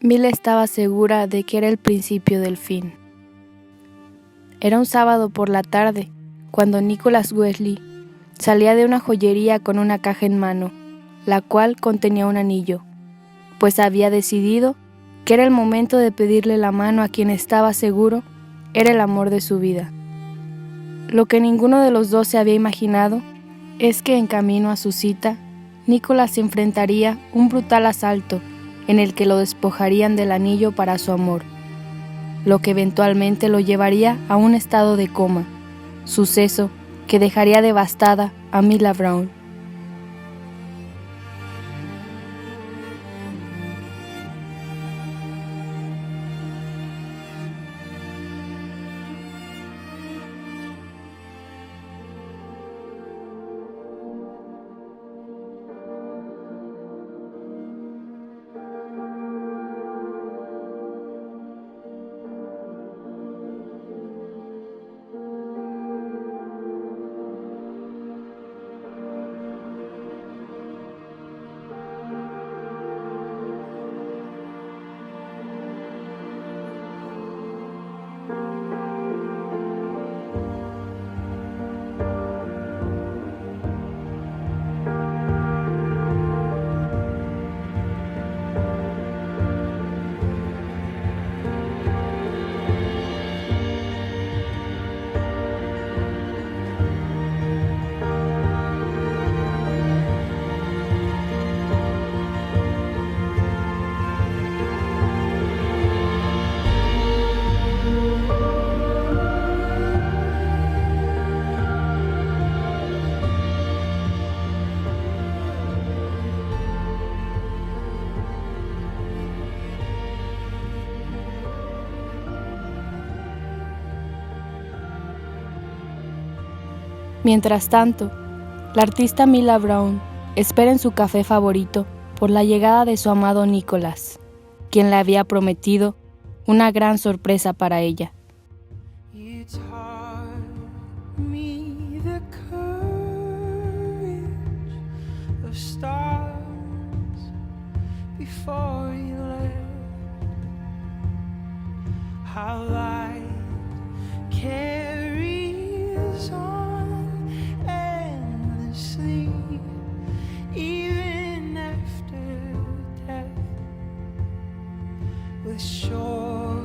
Mila estaba segura de que era el principio del fin. Era un sábado por la tarde, cuando Nicholas Wesley salía de una joyería con una caja en mano, la cual contenía un anillo, pues había decidido que era el momento de pedirle la mano a quien estaba seguro era el amor de su vida. Lo que ninguno de los dos se había imaginado es que en camino a su cita, Nicholas se enfrentaría un brutal asalto en el que lo despojarían del anillo para su amor, lo que eventualmente lo llevaría a un estado de coma, suceso que dejaría devastada a Mila Brown. Mientras tanto, la artista Mila Brown espera en su café favorito por la llegada de su amado Nicholas, quien le había prometido una gran sorpresa para ella. With shortness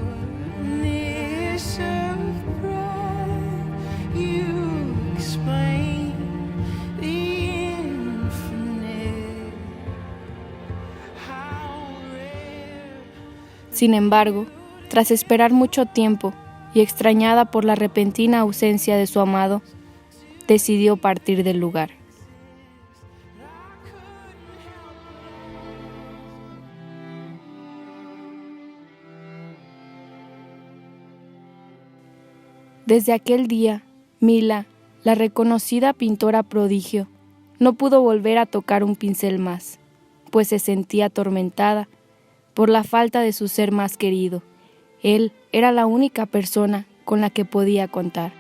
of breath, you explain the infinite. How rare. Sin embargo, tras esperar mucho tiempo y extrañada por la repentina ausencia de su amado, decidió partir del lugar. Desde aquel día, Mila, la reconocida pintora prodigio, no pudo volver a tocar un pincel más, pues se sentía atormentada por la falta de su ser más querido. Él era la única persona con la que podía contar.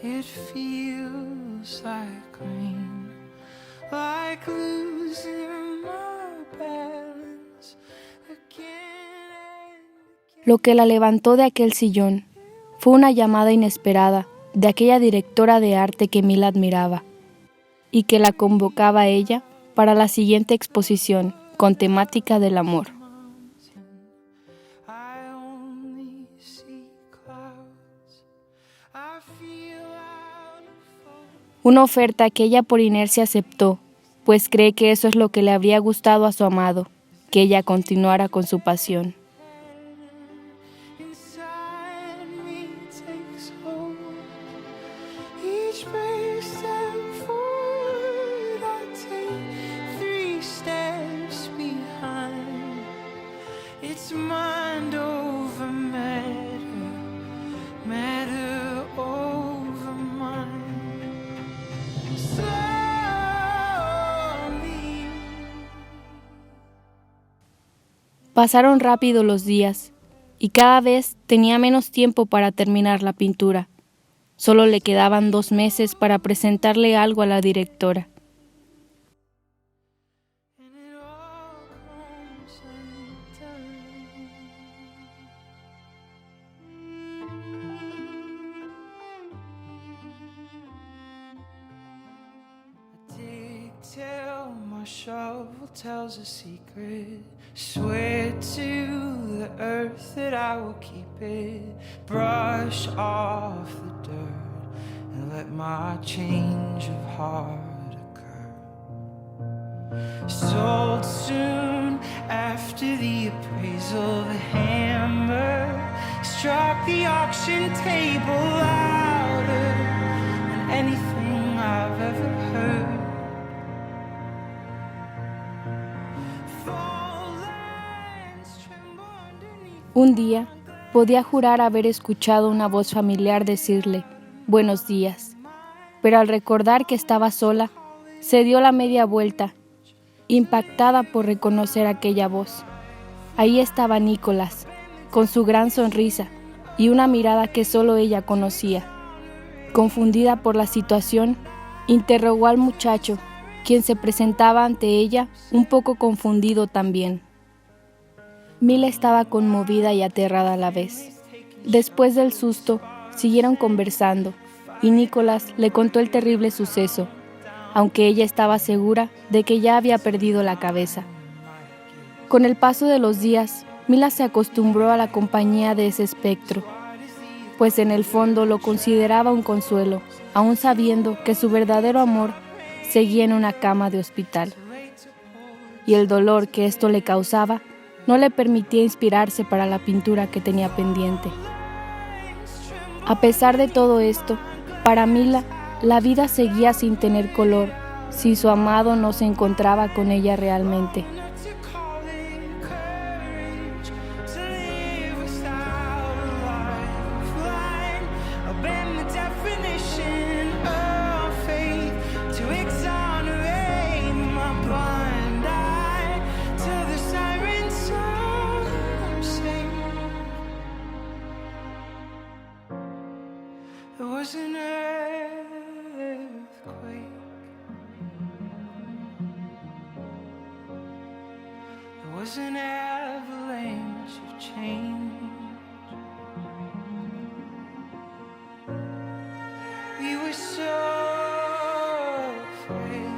It feels like rain, like losing my balance again. Lo que la levantó de aquel sillón fue una llamada inesperada de aquella directora de arte que Mila admiraba y que la convocaba a ella para la siguiente exposición con temática del amor. Una oferta que ella por inercia aceptó, pues cree que eso es lo que le habría gustado a su amado, que ella continuara con su pasión. Pasaron rápido los días y cada vez tenía menos tiempo para terminar la pintura. Solo le quedaban 2 meses para presentarle algo a la directora. Till my shovel tells a secret. Swear to the earth that I will keep it. Brush off the dirt and let my change of heart occur. Sold soon after the appraisal, the hammer struck the auction table louder than anything I've ever heard. Un día, podía jurar haber escuchado una voz familiar decirle «Buenos días», pero al recordar que estaba sola, se dio la media vuelta, impactada por reconocer aquella voz. Ahí estaba Nicolás, con su gran sonrisa y una mirada que solo ella conocía. Confundida por la situación, interrogó al muchacho, quien se presentaba ante ella un poco confundido también. Mila estaba conmovida y aterrada a la vez. Después del susto, siguieron conversando y Nicolás le contó el terrible suceso, aunque ella estaba segura de que ya había perdido la cabeza. Con el paso de los días, Mila se acostumbró a la compañía de ese espectro, pues en el fondo lo consideraba un consuelo, aún sabiendo que su verdadero amor seguía en una cama de hospital. Y el dolor que esto le causaba no le permitía inspirarse para la pintura que tenía pendiente. A pesar de todo esto, para Mila, la vida seguía sin tener color si su amado no se encontraba con ella realmente. There was an earthquake. There was an avalanche of change. We were so afraid.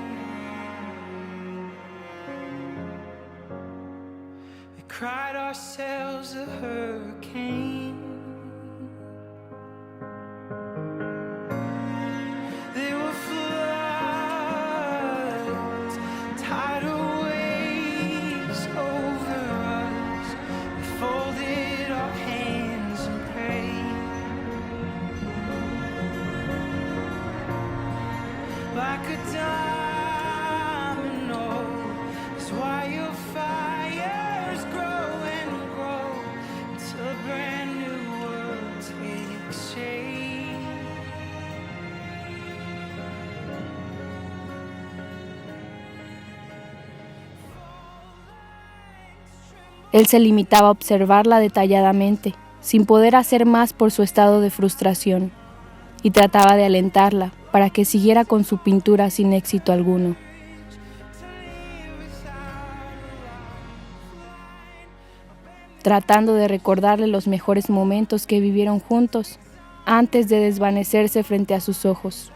We cried ourselves a hurricane. Like a domino is why your fires grow and grow until a brand new world takes shape. Él se limitaba a observarla detalladamente, sin poder hacer más por su estado de frustración, y trataba de alentarla para que siguiera con su pintura sin éxito alguno. Tratando de recordarle los mejores momentos que vivieron juntos antes de desvanecerse frente a sus ojos.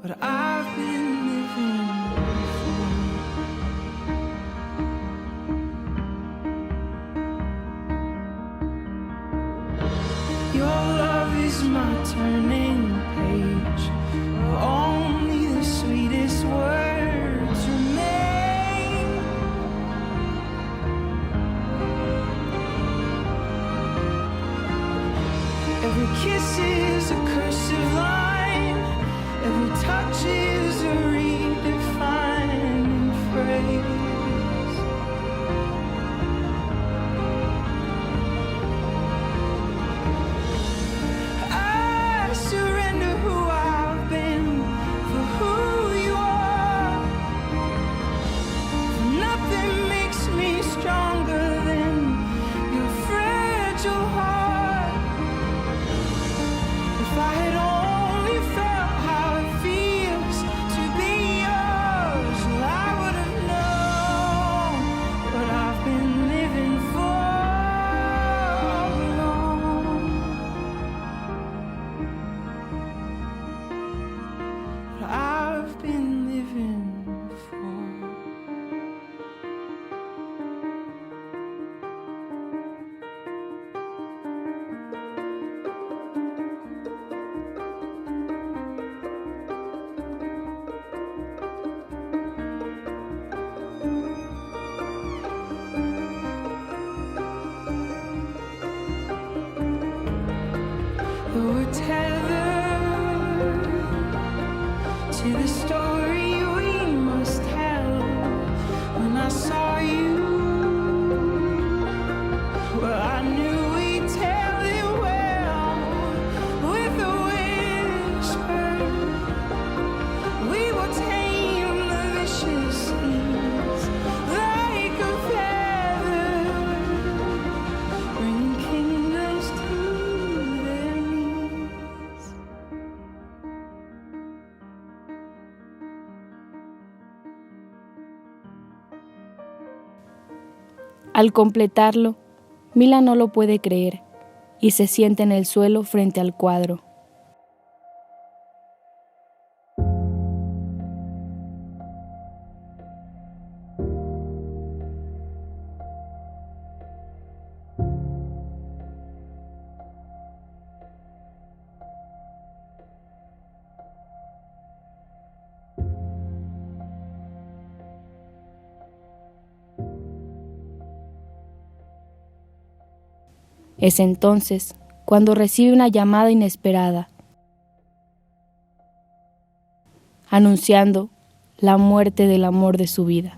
what I've been living for. Your love is my turning page, where only the sweetest words remain. Every kiss is a cursive line, every touch is a redefining phrase. I surrender who I've been for who you are. Nothing makes me stronger than your fragile heart. If I had only felt how it feels to be yours, well, I would have known what I've been living for all along. What I've been living for. We're tethered to the story we must tell. When I saw you, well, I knew we'd tell it well. With a whisper, we will tame the vicious seas like a feather, bringing kingdoms to their knees. Al completarlo, Mila no lo puede creer y se sienta en el suelo frente al cuadro. Es entonces cuando recibe una llamada inesperada, anunciando la muerte del amor de su vida.